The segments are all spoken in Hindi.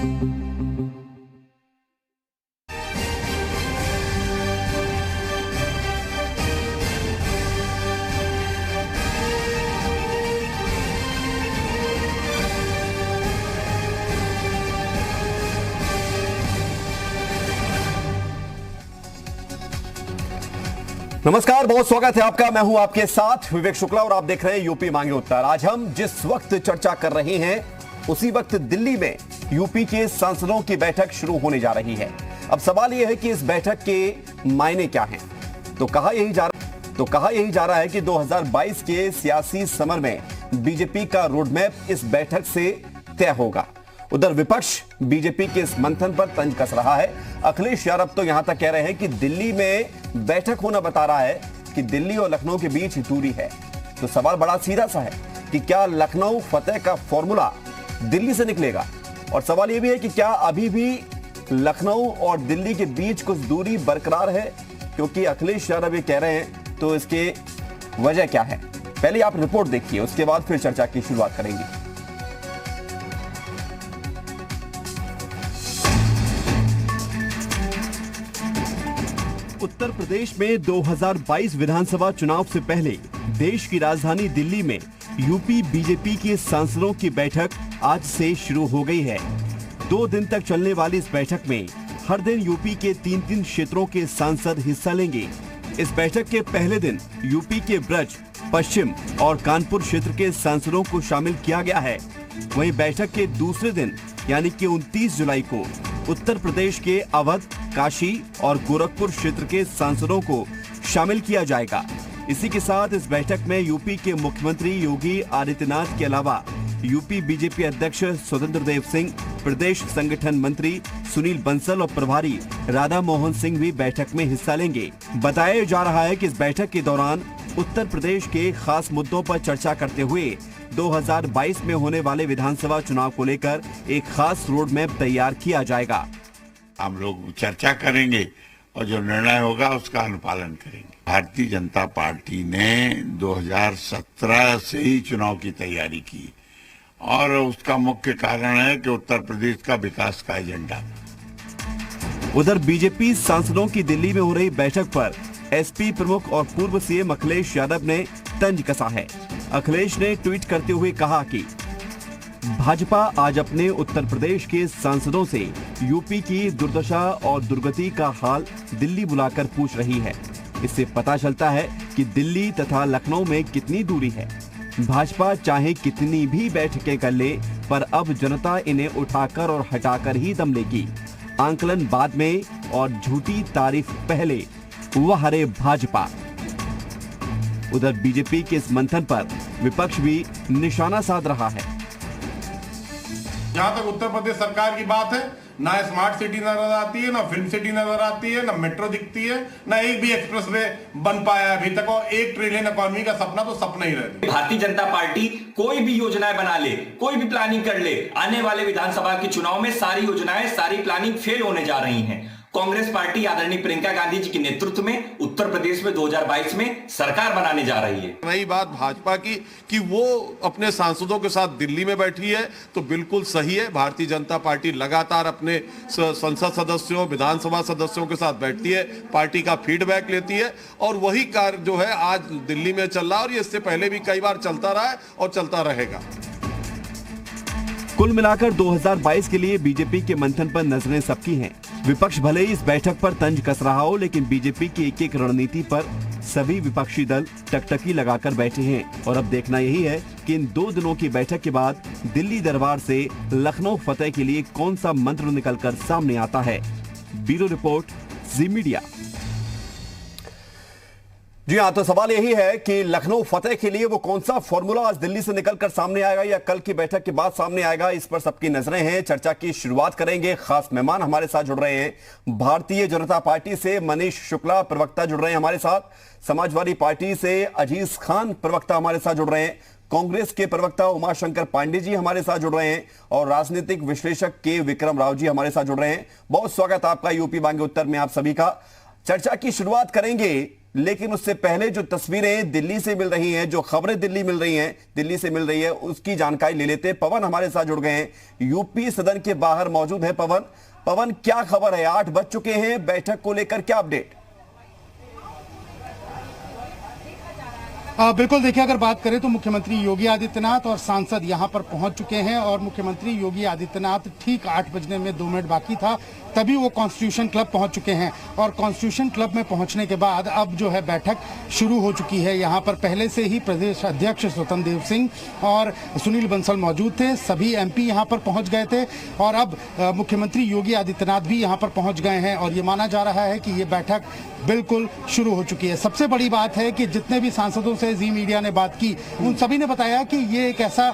नमस्कार, बहुत स्वागत है आपका। मैं हूं आपके साथ विवेक शुक्ला और आप देख रहे हैं यूपी मांगे उत्तर। आज हम जिस वक्त चर्चा कर रहे हैं उसी वक्त दिल्ली में यूपी के सांसदों की बैठक शुरू होने जा रही है। अब सवाल यह है कि इस बैठक के मायने क्या हैं। तो कहा यही जा रहा है कि 2022 के सियासी समर में बीजेपी का रोडमैप इस बैठक से तय होगा। उधर विपक्ष बीजेपी के इस मंथन पर तंज कस रहा है। अखिलेश यादव तो यहां तक कह रहे हैं कि दिल्ली में बैठक होना बता रहा है कि दिल्ली और लखनऊ के बीच दूरी है। तो सवाल बड़ा सीधा सा है कि क्या लखनऊ फतेह का फॉर्मूला दिल्ली से निकलेगा, और सवाल यह भी है कि क्या अभी भी लखनऊ और दिल्ली के बीच कुछ दूरी बरकरार है, क्योंकि अखिलेश यादव ये कह रहे हैं। तो इसके वजह क्या है, पहले आप रिपोर्ट देखिए, उसके बाद फिर चर्चा की शुरुआत करेंगे। उत्तर प्रदेश में 2022 विधानसभा चुनाव से पहले देश की राजधानी दिल्ली में यूपी बीजेपी के सांसदों की बैठक आज से शुरू हो गई है। 2 दिन तक चलने वाली इस बैठक में हर दिन यूपी के 3-3 क्षेत्रों के सांसद हिस्सा लेंगे। इस बैठक के पहले दिन यूपी के ब्रज, पश्चिम और कानपुर क्षेत्र के सांसदों को शामिल किया गया है। वहीं बैठक के दूसरे दिन यानी कि 29 जुलाई को उत्तर प्रदेश के अवध, काशी और गोरखपुर क्षेत्र के सांसदों को शामिल किया जाएगा। इसी के साथ इस बैठक में यूपी के मुख्यमंत्री योगी आदित्यनाथ के अलावा यूपी बीजेपी अध्यक्ष स्वतंत्र देव सिंह, प्रदेश संगठन मंत्री सुनील बंसल और प्रभारी राधा मोहन सिंह भी बैठक में हिस्सा लेंगे। बताया जा रहा है कि इस बैठक के दौरान उत्तर प्रदेश के खास मुद्दों पर चर्चा करते हुए 2022 में होने वाले विधानसभा चुनाव को लेकर एक खास रोड मैप तैयार किया जाएगा। हम लोग चर्चा करेंगे और जो निर्णय होगा उसका अनुपालन करेंगे। भारतीय जनता पार्टी ने 2017 से ही चुनाव की तैयारी की और उसका मुख्य कारण है कि उत्तर प्रदेश का विकास का एजेंडा। उधर बीजेपी सांसदों की दिल्ली में हो रही बैठक पर एसपी प्रमुख और पूर्व सीएम अखिलेश यादव ने तंज कसा है। अखिलेश ने ट्वीट करते हुए कहा कि भाजपा आज अपने उत्तर प्रदेश के सांसदों से यूपी की दुर्दशा और दुर्गति का हाल दिल्ली बुलाकर पूछ रही है। इससे पता चलता है कि दिल्ली तथा लखनऊ में कितनी दूरी है। भाजपा चाहे कितनी भी बैठकें कर ले, पर अब जनता इन्हें उठाकर और हटाकर ही दम लेगी। आंकलन बाद में और झूठी तारीफ पहले, वह हरे भाजपा। उधर बीजेपी के इस मंथन पर विपक्ष भी निशाना साध रहा है। जहां तक उत्तर प्रदेश सरकार की बात है, ना स्मार्ट सिटी नजर आती है, ना फिल्म सिटी नजर आती है, ना मेट्रो दिखती है, ना एक भी एक्सप्रेसवे बन पाया अभी तक, और 1 ट्रिलियन इकोनॉमी का सपना तो सपना ही रहता है। भारतीय जनता पार्टी कोई भी योजनाएं बना ले, कोई भी प्लानिंग कर ले, आने वाले विधानसभा के चुनाव में सारी योजनाएं, सारी प्लानिंग फेल होने जा रही हैं। कांग्रेस पार्टी आदरणीय प्रियंका गांधी जी के नेतृत्व में उत्तर प्रदेश में 2022 में सरकार बनाने जा रही है। रही बात भाजपा की कि वो अपने सांसदों के साथ दिल्ली में बैठी है, तो बिल्कुल सही है। भारतीय जनता पार्टी लगातार अपने संसद सदस्यों, विधानसभा सदस्यों के साथ बैठती है, पार्टी का फीडबैक लेती है, और वही कार्य जो है आज दिल्ली में चल रहा है, और ये इससे पहले भी कई बार चलता रहा है और चलता रहेगा। कुल मिलाकर 2022 के लिए बीजेपी के मंथन पर नजरें सबकी हैं। विपक्ष भले ही इस बैठक पर तंज कस रहा हो, लेकिन बीजेपी की एक-एक रणनीति पर सभी विपक्षी दल टकटकी लगाकर बैठे हैं। और अब देखना यही है कि इन 2 दिनों की बैठक के बाद दिल्ली दरबार से लखनऊ फतेह के लिए कौन सा मंत्र निकलकर सामने आता है। ब्यूरो रिपोर्ट, जी मीडिया। जी हाँ, तो सवाल यही है कि लखनऊ फतेह के लिए वो कौन सा फॉर्मूला आज दिल्ली से निकलकर सामने आएगा या कल की बैठक के बाद सामने आएगा, इस पर सबकी नजरें हैं। चर्चा की शुरुआत करेंगे। खास मेहमान हमारे साथ जुड़ रहे हैं। भारतीय जनता पार्टी से मनीष शुक्ला प्रवक्ता जुड़ रहे हैं हमारे साथ। समाजवादी पार्टी से अजीज खान प्रवक्ता हमारे साथ जुड़ रहे हैं। कांग्रेस के प्रवक्ता उमाशंकर पांडे जी हमारे साथ जुड़ रहे हैं और राजनीतिक विश्लेषक के विक्रम राव जी हमारे साथ जुड़ रहे हैं। बहुत स्वागत आपका यूपी मांगे उत्तर में आप सभी का। चर्चा की शुरुआत करेंगे लेकिन उससे पहले जो तस्वीरें दिल्ली से मिल रही हैं, जो खबरें दिल्ली से मिल रही है, उसकी जानकारी ले लेते हैं। पवन हमारे साथ जुड़ गए हैं, यूपी सदन के बाहर मौजूद है। पवन, क्या खबर है? 8 बज चुके हैं, बैठक को लेकर क्या अपडेट? बिल्कुल, देखिए, अगर बात करें तो मुख्यमंत्री योगी आदित्यनाथ और सांसद यहां पर पहुंच चुके हैं और मुख्यमंत्री योगी आदित्यनाथ ठीक 8 बजने में 2 मिनट बाकी था तभी वो कॉन्स्टिट्यूशन क्लब पहुंच चुके हैं और कॉन्स्टिट्यूशन क्लब में पहुंचने के बाद अब जो है बैठक शुरू हो चुकी है। यहां पर पहले से ही प्रदेश अध्यक्ष स्वतंत्र देव सिंह और सुनील बंसल मौजूद थे, सभी एमपी यहां पर पहुंच गए थे और अब मुख्यमंत्री योगी आदित्यनाथ भी यहां पर पहुंच गए हैं और ये माना जा रहा है कि ये बैठक बिल्कुल शुरू हो चुकी है। सबसे बड़ी बात है कि जितने भी सांसदों से जी मीडिया ने बात की उन सभी ने बताया कि ये एक ऐसा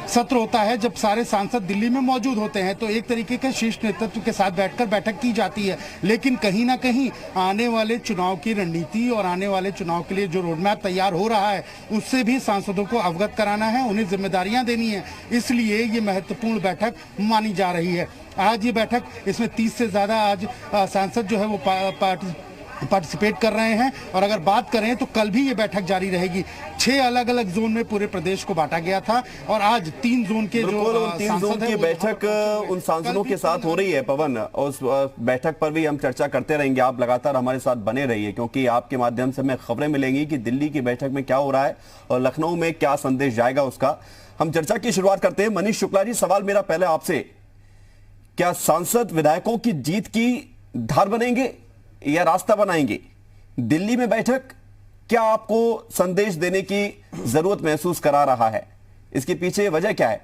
सत्र होता है जब सारे सांसद दिल्ली में मौजूद होते हैं, तो एक तरीके के शीर्ष नेतृत्व के साथ बैठकर बैठक की जाती है, लेकिन कहीं ना कहीं आने वाले चुनाव की रणनीति और आने वाले चुनाव के लिए जो रोडमैप तैयार हो रहा है उससे भी सांसदों को अवगत कराना है, उन्हें जिम्मेदारियां देनी है, इसलिए ये महत्वपूर्ण बैठक मानी जा रही है। आज ये बैठक, इसमें 30 से ज्यादा आज सांसद जो है वो पार्टिसिपेट कर रहे हैं और अगर बात करें तो कल भी ये बैठक जारी रहेगी। 6 अलग अलग जोन में पूरे प्रदेश को बांटा गया था और आज 3 जोन के जो 3 जोन की बैठक उन सांसदों के साथ हो रही है। पवन, उस बैठक पर भी हम चर्चा करते रहेंगे, आप लगातार हमारे साथ बने रहिए क्योंकि आपके माध्यम से हमें खबरें मिलेंगी कि दिल्ली की बैठक में क्या हो रहा है और लखनऊ में क्या संदेश जाएगा उसका। हम चर्चा की शुरुआत करते हैं। मनीष शुक्ला जी, सवाल मेरा पहले आपसे, क्या सांसद विधायकों की जीत की धार बनेंगे या रास्ता बनाएंगे? दिल्ली में बैठक क्या आपको संदेश देने की जरूरत महसूस करा रहा है? इसके पीछे वजह क्या है?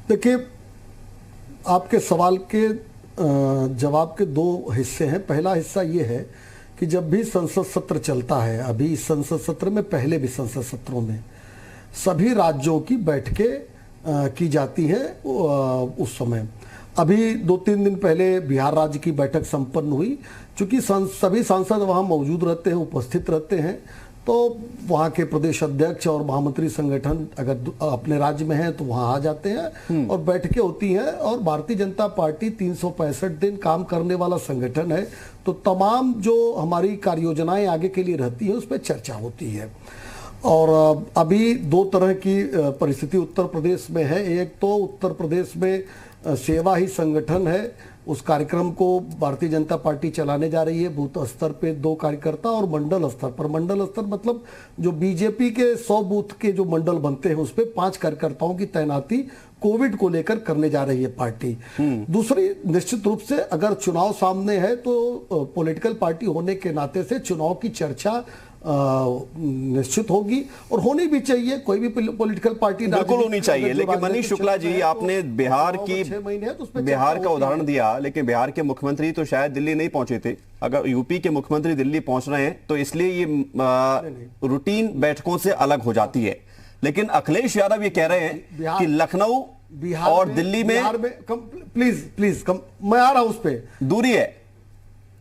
देखिए, आपके सवाल के जवाब के 2 हिस्से हैं। पहला हिस्सा ये है कि जब भी संसद सत्र चलता है, अभी इस संसद सत्र में, पहले भी संसद सत्रों में सभी राज्यों की बैठकें की जाती हैं। उस समय अभी 2-3 दिन पहले बिहार राज्य की बैठक संपन्न हुई। चूंकि सभी सांसद वहां मौजूद रहते हैं, उपस्थित रहते हैं, तो वहां के प्रदेश अध्यक्ष और महामंत्री संगठन अगर अपने राज्य में हैं तो वहां आ जाते हैं और बैठकें होती हैं। और भारतीय जनता पार्टी 365 दिन काम करने वाला संगठन है, तो तमाम जो हमारी कार्य योजनाएं आगे के लिए रहती है उस पर चर्चा होती है। और अभी 2 तरह की परिस्थिति उत्तर प्रदेश में है। एक तो उत्तर प्रदेश में सेवा ही संगठन है, उस कार्यक्रम को भारतीय जनता पार्टी चलाने जा रही है। बूथ स्तर पे 2 कार्यकर्ता और मंडल स्तर पर, मंडल स्तर मतलब जो बीजेपी के 100 बूथ के जो मंडल बनते हैं उस पे 5 कार्यकर्ताओं की तैनाती कोविड को लेकर करने जा रही है पार्टी। दूसरी, निश्चित रूप से अगर चुनाव सामने है तो पॉलिटिकल पार्टी होने के नाते से चुनाव की चर्चा निश्चित होगी और होनी भी चाहिए। कोई भी पॉलिटिकल पार्टी बिल्कुल होनी चाहिए। लेकिन मनीष शुक्ला जी, आपने बिहार का उदाहरण दिया, लेकिन बिहार के मुख्यमंत्री तो शायद दिल्ली नहीं पहुंचे थे। अगर यूपी के मुख्यमंत्री दिल्ली पहुंच रहे हैं तो इसलिए ये रूटीन बैठकों से अलग हो जाती है। लेकिन अखिलेश यादव ये कह रहे हैं कि लखनऊ और दिल्ली में प्लीज मैं आ रहा हूं, उस पर दूरी है,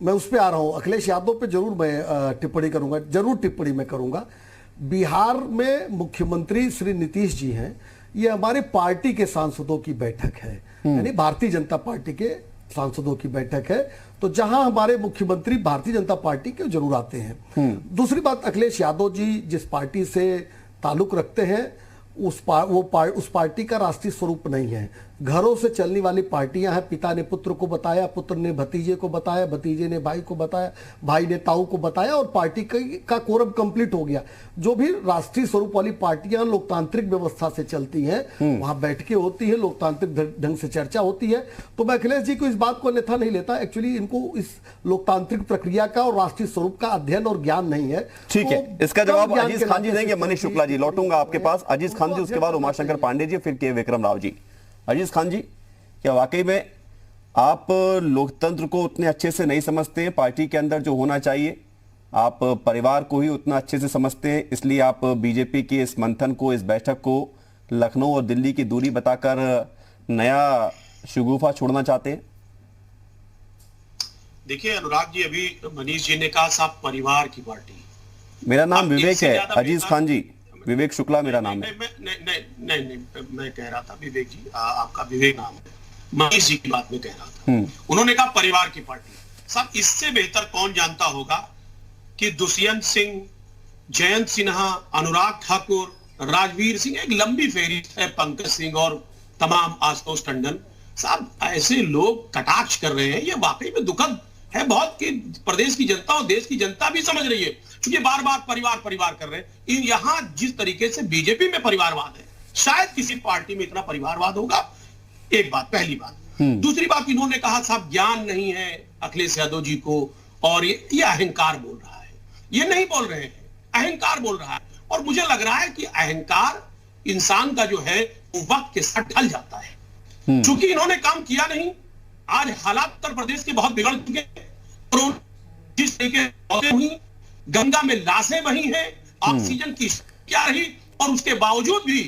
मैं उस पर आ रहा हूं। अखिलेश यादव पे जरूर मैं टिप्पणी करूंगा, जरूर टिप्पणी मैं करूंगा। बिहार में मुख्यमंत्री श्री नीतीश जी हैं, ये हमारे पार्टी के सांसदों की बैठक है, यानी भारतीय जनता पार्टी के सांसदों की बैठक है, तो जहां हमारे मुख्यमंत्री भारतीय जनता पार्टी के जरूर आते हैं। दूसरी बात, अखिलेश यादव जी जिस पार्टी से ताल्लुक रखते हैं उस पार्टी का राष्ट्रीय स्वरूप नहीं है। घरों से चलने वाली पार्टियां हैं। पिता ने पुत्र को बताया, पुत्र ने भतीजे को बताया, भतीजे ने भाई को बताया, भाई ने ताऊ को बताया और पार्टी का कोरम कंप्लीट हो गया। जो भी राष्ट्रीय स्वरूप वाली पार्टियां लोकतांत्रिक व्यवस्था से चलती हैं, वहां बैठकें होती है, लोकतांत्रिक ढंग से चर्चा होती है। तो मैं अखिलेश जी को इस बात को अन्यथा नहीं लेता। एक्चुअली इनको इस लोकतांत्रिक प्रक्रिया का और राष्ट्रीय स्वरूप का अध्ययन और ज्ञान नहीं है। ठीक है, इसका जवाब अजीज खान जी देंगे। मनीष शुक्ला जी, लौटूंगा आपके पास। अजीज खान जी, उसके बाद उमाशंकर पांडे जी, फिर के विक्रम राव जी। अजीज खान जी, क्या वाकई में आप लोकतंत्र को उतने अच्छे से नहीं समझते हैं? पार्टी के अंदर जो होना चाहिए, आप परिवार को ही उतना अच्छे से समझते हैं, इसलिए आप बीजेपी के इस मंथन को, इस बैठक को लखनऊ और दिल्ली की दूरी बताकर नया शगुफा छोड़ना चाहते हैं? देखिए अनुराग जी, अभी मनीष जी ने कहा साहब परिवार की पार्टी। मेरा नाम विवेक है अजीज खान जी, विवेक शुक्ला मेरा नाम है। नहीं, मैं कह रहा था विवेक जी, आपका विवेक नाम है। मनीष जी की बात में कह रहा था। उन्होंने कहा परिवार की पार्टी। साहब, इससे बेहतर कौन जानता होगा कि दुष्यंत सिंह, जयंत सिन्हा, अनुराग ठाकुर, राजवीर सिंह, एक लंबी फेहरिस्त है, पंकज सिंह और तमाम, आशुतोष टंडन साहब, ऐसे लोग कटाक्ष कर रहे हैं। ये वाकई में दुखद है बहुत कि प्रदेश की जनता और देश की जनता भी समझ रही है, क्योंकि बार बार परिवार परिवार कर रहे हैं। यहां जिस तरीके से बीजेपी में परिवारवाद है, शायद किसी पार्टी में इतना परिवारवाद होगा। एक बात, पहली बात। दूसरी बात, इन्होंने कहा साहब ज्ञान नहीं है अखिलेश यादव जी को, और ये अहंकार बोल रहा है। ये नहीं बोल रहे हैं, अहंकार बोल रहा है। और मुझे लग रहा है कि अहंकार इंसान का जो है वो वक्त के साथ ढल जाता है। चूंकि इन्होंने काम किया नहीं, आज हालात उत्तर प्रदेश के बहुत बिगड़ चुके हैं। जिस तरीके से हुई, गंगा में लाशें बही हैं, ऑक्सीजन की क्या रही, और उसके बावजूद भी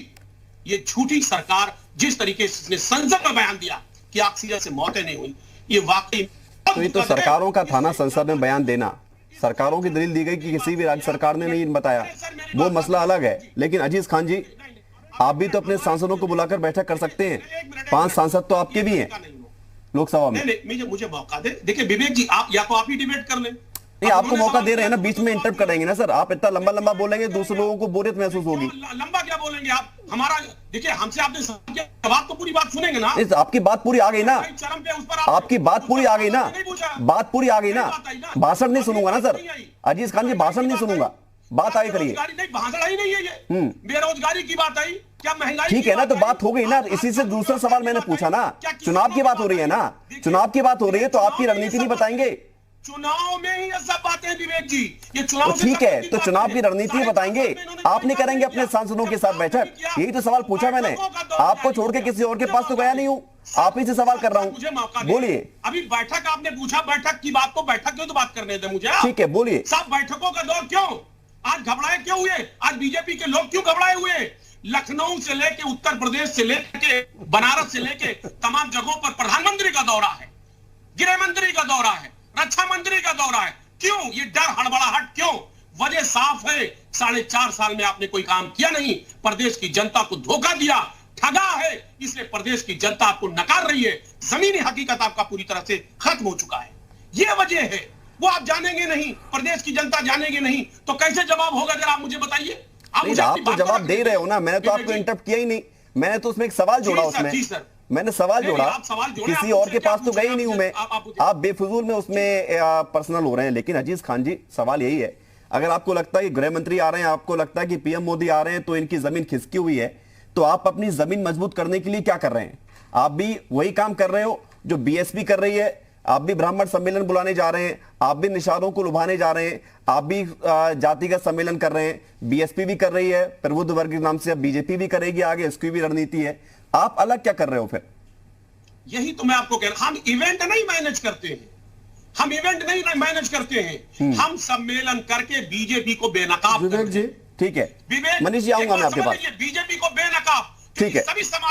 ये झूठी सरकार जिस तरीके से इसने संसद में बयान दिया कि ऑक्सीजन से मौतें नहीं हुई, ये वाकई। तो ये तो सरकारों का था ना संसद में बयान देना, सरकारों की दलील दी गई कि किसी भी राज्य सरकार ने नहीं बताया, वो मसला अलग है। लेकिन अजीज खान जी, आप भी तो अपने सांसदों को बुलाकर बैठक कर सकते हैं। 5 सांसद तो आपके भी हैं लोकसभा में। मुझे मौका दे। देखिए विवेक जी, आप या तो आप ही डिबेट कर लें। नहीं, आपको मौका दे रहे हैं ना, बीच में इंटरप्ट करेंगे ना सर। आप इतना लंबा लंबा बोलेंगे, दूसरे लोगों को बोरियत महसूस होगी। लंबा क्या बोलेंगे आप? हमारा देखिए, हमसे आपने जवाब तो पूरी बात सुनेंगे ना। आपकी बात पूरी आ गई ना, आपकी बात पूरी आ गई ना, बात पूरी आ गई ना। भाषण नहीं सुनूंगा ना सर, अजीज खान जी, भाषण नहीं सुनूंगा, बात आगे करिए। भाषण ही नहीं है ये, बेरोजगारी की बात आई, क्या महंगाई? ठीक है ना, तो बात हो गई ना। इसी से दूसरा सवाल मैंने पूछा ना, चुनाव की बात हो रही है ना, चुनाव की बात हो रही है, तो आपकी रणनीति नहीं बताएंगे? चुनाव में ही ये सब बातें हैं विवेक जी, ये चुनाव तो ठीक है, तो चुनाव की रणनीति बताएंगे। आप नहीं करेंगे अपने सांसदों के साथ बैठक? यही तो सवाल पूछा मैंने, आपको छोड़ के किसी और के पास तो गया नहीं हूं, आप ही से सवाल कर रहा हूं, बोलिए। अभी बैठक आपने पूछा, बैठक की बात को बैठक क्यों तो बात करने दे मुझे। ठीक है, बोलिए। सब बैठकों का दौर क्यों? आज घबराए क्यों हुए? आज बीजेपी के लोग क्यों घबराए हुए? लखनऊ से लेके उत्तर प्रदेश से लेके बनारस से लेके तमाम जगहों पर प्रधानमंत्री का दौरा है, गृह मंत्री का दौरा है, रक्षा मंत्री का दौरा है। क्यों ये डर, हड़बड़ाहट क्यों? वजह साफ है, 4.5 साल में आपने कोई काम किया नहीं, प्रदेश की जनता को धोखा दिया, ठगा है, इसलिए प्रदेश की जनता आपको नकार रही है। जमीनी हकीकत आपका पूरी तरह से खत्म हो चुका है, ये वजह है। वो आप जानेंगे नहीं, प्रदेश की जनता जानेगी नहीं, तो कैसे जवाब होगा जरा आप मुझे बताइए। आप तो जवाब दे रहे हो ना, मैंने तो आपको इंटरप्ट किया ही नहीं, मैंने तो उसमें एक सवाल जोड़ा, उसमें मैंने सवाल जोड़ा, किसी और के पास तो गई नहीं हूं मैं। आप बेफजूल में उसमें पर्सनल हो रहे हैं। लेकिन अजीज खान जी, सवाल यही है, अगर आपको लगता है कि गृह मंत्री आ रहे हैं, आपको लगता है कि पीएम मोदी आ रहे हैं, तो इनकी जमीन खिसकी हुई है, तो आप अपनी जमीन मजबूत करने के लिए क्या कर रहे हैं? आप भी वही काम कर रहे हो जो बीएसपी कर रही है। आप भी ब्राह्मण सम्मेलन बुलाने जा रहे हैं, आप भी निषादों को लुभाने जा रहे हैं, आप भी जातिगत सम्मेलन कर रहे हैं, बीएसपी भी कर रही है, प्रबुद्ध वर्ग के नाम से अब बीजेपी भी करेगी आगे, इसकी भी रणनीति है। आप अलग क्या कर रहे हो फिर? यही तो मैं आपको कह रहा हूं, हम इवेंट नहीं मैनेज करते हैं, हम इवेंट नहीं मैनेज करते हैं, हम सम्मेलन करके बीजेपी को बेनकाब। विवेक जी, ठीक है, मनीष जी आऊंगा मैं आपके पास। बीजेपी को बेनकाब, ठीक है।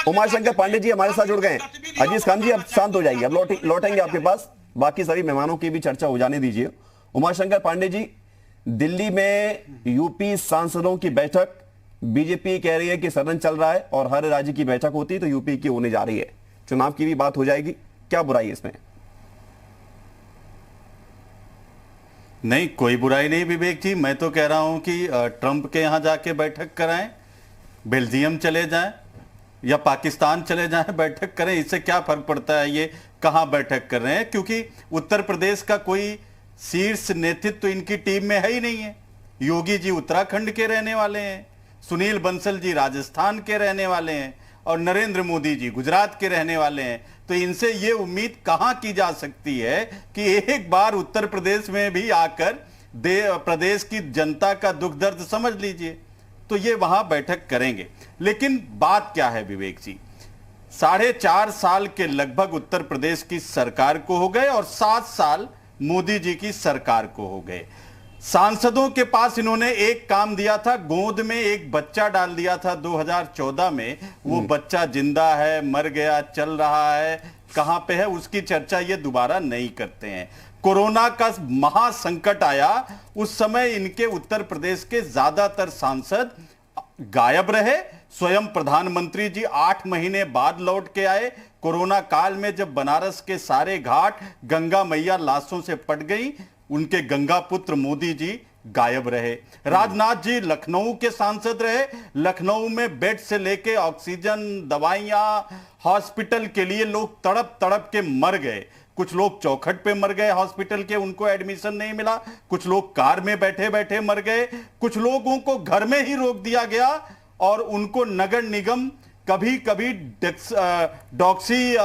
उमाशंकर पांडे जी हमारे साथ जुड़ गए हैं। अजीज खान जी अब शांत हो जाइए, अब लौटेंगे आपके पास, बाकी सभी मेहमानों की भी चर्चा हो जाने दीजिए। उमाशंकर पांडे जी, दिल्ली में यूपी सांसदों की बैठक, बीजेपी कह रही है कि सदन चल रहा है और हर राज्य की बैठक होती है तो यूपी की होने जा रही है, चुनाव की भी बात हो जाएगी, क्या बुराई है इसमें? नहीं, कोई बुराई नहीं विवेक जी। मैं तो कह रहा हूं कि ट्रंप के यहां जाके बैठक कराएं, बेल्जियम चले जाएं या पाकिस्तान चले जाएं, बैठक करें, इससे क्या फर्क पड़ता है ये कहां बैठक कर रहे हैं? क्योंकि उत्तर प्रदेश का कोई शीर्ष नेतृत्व तो इनकी टीम में है ही नहीं है। योगी जी उत्तराखंड के रहने वाले हैं, सुनील बंसल जी राजस्थान के रहने वाले हैं और नरेंद्र मोदी जी गुजरात के रहने वाले हैं। तो इनसे ये उम्मीद कहां की जा सकती है कि एक बार उत्तर प्रदेश में भी आकर प्रदेश की जनता का दुख दर्द समझ लीजिए, तो ये वहां बैठक करेंगे। लेकिन बात क्या है विवेक जी, 4.5 साल के लगभग उत्तर प्रदेश की सरकार को हो गए और 7 साल मोदी जी की सरकार को हो गए। सांसदों के पास इन्होंने एक काम दिया था, गोद में एक बच्चा डाल दिया था 2014 में। वो बच्चा जिंदा है, मर गया, चल रहा है, कहां पे है, उसकी चर्चा ये दोबारा नहीं करते हैं। कोरोना का महासंकट आया, उस समय इनके उत्तर प्रदेश के ज्यादातर सांसद गायब रहे। स्वयं प्रधानमंत्री जी 8 महीने बाद लौट के आए, कोरोना काल में जब बनारस के सारे घाट गंगा मैया लाशों से पट गई, उनके गंगा पुत्र मोदी जी गायब रहे। राजनाथ जी लखनऊ के सांसद रहे, लखनऊ में बेड से लेके ऑक्सीजन, दवाइयां, हॉस्पिटल के लिए लोग तड़प तड़प के मर गए। कुछ लोग चौखट पे मर गए हॉस्पिटल के, उनको एडमिशन नहीं मिला। कुछ लोग कार में बैठे बैठे मर गए। कुछ लोगों को घर में ही रोक दिया गया और उनको नगर निगम कभी कभी डॉक्सी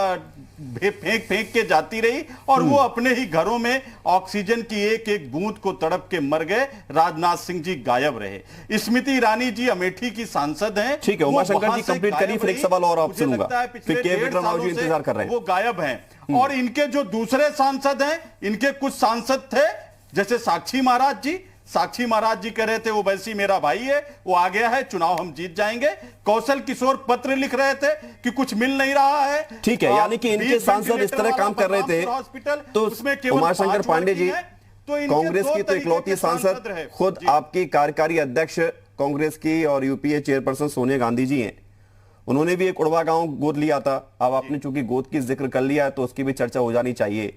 फेंक फेंक के जाती रही और वो अपने ही घरों में ऑक्सीजन की एक एक बूंद को तड़प के मर गए। राजनाथ सिंह जी गायब रहे। स्मृति ईरानी जी अमेठी की सांसद हैं। ठीक है, उमाशंकर जी कंप्लीट करिए, फिर एक सवाल और आपसे लूंगा, फिर के विक्रम राव जी इंतजार कर रहे हैं। वो गायब हैं। और इनके जो दूसरे सांसद हैं, इनके कुछ सांसद थे जैसे साक्षी महाराज जी। साक्षी महाराज जी कह रहे थे वो वैसी मेरा भाई है, वो आ गया है, चुनाव हम जीत जाएंगे। कौशल किशोर पत्र लिख रहे थे कि कुछ मिल नहीं रहा है। ठीक है, यानी कि इनके सांसद इस तरह काम कर रहे थे। तो उमाशंकर पांडे जी, कांग्रेस की तो इकलौती सांसद खुद आपकी कार्यकारी अध्यक्ष कांग्रेस की और यूपीए चेयरपर्सन सोनिया गांधी जी हैं। उन्होंने भी एक उड़वा गांव गोद लिया था। अब आपने चूंकि गोद की जिक्र कर लिया है तो उसकी भी चर्चा हो जानी चाहिए।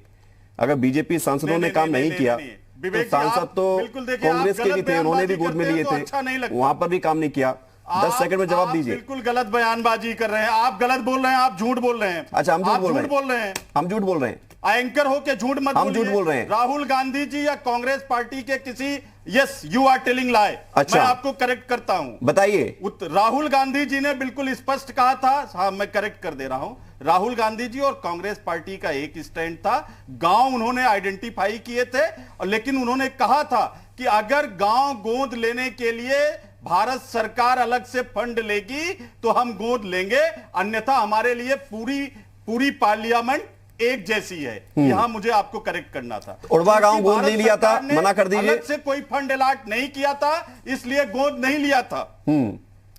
अगर बीजेपी सांसदों ने काम नहीं किया तो सांसद तो कांग्रेस के भी थे, उन्होंने भी गोद में लिए थे, वहां पर भी काम नहीं किया। 10 सेकंड में जवाब दीजिए। बिल्कुल गलत बयानबाजी कर रहे हैं आप, गलत बोल रहे हैं आप, झूठ बोल रहे हैं। अच्छा, हम झूठ बोल रहे हैं, हम झूठ बोल रहे हैं। एंकर हो के झूठ मत, हम झूठ बोल रहे हैं। राहुल गांधी जी या कांग्रेस पार्टी के किसी, yes you are telling lie. अच्छा, मैं आपको करेक्ट करता हूं, बताइए। राहुल गांधी जी ने बिल्कुल स्पष्ट कहा था, हाँ मैं करेक्ट कर दे रहा हूं। राहुल गांधी जी और कांग्रेस पार्टी का एक स्टैंड था। गांव उन्होंने आइडेंटिफाई किए थे, और लेकिन उन्होंने कहा था कि अगर गांव गोद लेने के लिए भारत सरकार अलग से फंड लेगी तो हम गोद लेंगे, अन्यथा हमारे लिए पूरी पार्लियामेंट एक जैसी है। यहां मुझे आपको करेक्ट करना था। उड़वा गांव गोद नहीं लिया था, मना कर दीजिए। अलग से कोई फंड अलॉट नहीं किया था, इसलिए गोद नहीं लिया था।